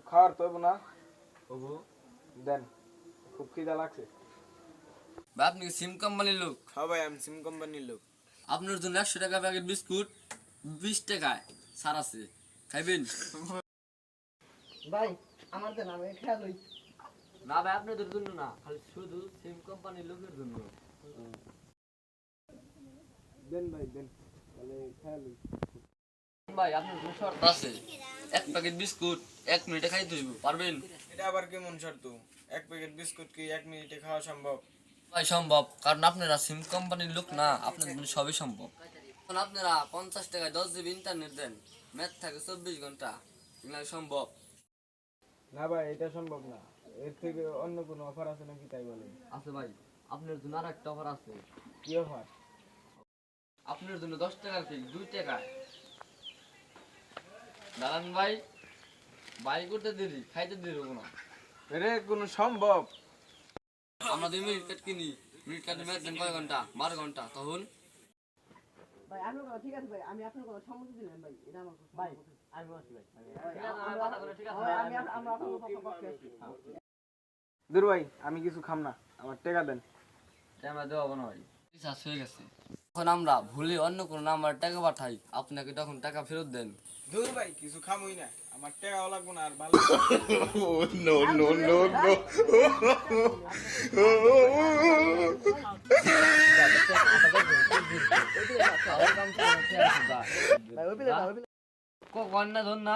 খাওয়ার তো না দেন, খুব খিদা লাগছে। ভাই আপনি কি সিম কোম্পানির লোক? হ্যাঁ ভাই, আমি সিম কোম্পানির লোক। আপনার জন্য 100 টাকা প্যাকেট বিস্কুট 20 টাকায় ছাড় আছে, খাইবেন? ভাই আমার দেন, আমি খেয়াল হই। না ভাই আপনাদের জন্য না, খালি শুধু সিম কোম্পানির লোকের জন্য। দেন ভাই দেন, তাহলে খেয়াল ভাই আপনার জন্য শর্ত আছে, এক প্যাকেট বিস্কুট 1 মিনিটে খাইতে হইব, পারবেন? এটা আবার কেমন শর্ত? এক প্যাকেট বিস্কুট কি 1 মিনিটে খাওয়া সম্ভব? ভাই সম্ভব, কারণ আপনারা সিম কোম্পানির লোক না, আপনাদের জন্য সবই সম্ভব। এখন আপনারা 50 টাকায় 10 GB ইন্টারনেট দেন, ম্যাথ থাকে 24 ঘন্টা, এগুলো সম্ভব? না ভাই, এটা সম্ভব না। এর থেকে অন্য কোনো অফার আছে নাকি তাই বলেন। আছে ভাই, আপনার জন্য আর একটা অফার আছে। কি অফার? আপনার জন্য 10 টাকার কেক 2 টাকায়। দাঁড়ান ভাই, বাই করতে দেরি, খাইতে দেরি হবো না। এরে কোনো সম্ভব? আমরা 2 মিনিট কাট কিনি, মিনিট কাটে ম্যাচ দেন কয় ঘন্টা? 12 ঘন্টা। তখন ভাই আপনার কথা ঠিক আছে ভাই, আমি আপনার কথা সম্মতি দিলাম ভাই, এটা আমার কথা। ভাই আমি বসি ভাই, আমি আমরা আপনার পক্ষে আছি। দূর ভাই, আমি কিছু খাম না, আমার টাকা দেন। আমরা দেওয়া না ভাই, রিচার্জ হয়ে গেছে। এখন আমরা ভুলে অন্য কোনো নাম্বার টাকা পাঠাই, আপনাকে তখন টাকা ফেরত দেন। দূর ভাই, কিছু খামই না, আমার টাকাও লাগবে না আর ভালো। No, no, no, no. ভাই ওই বিলে কন্যা ধন না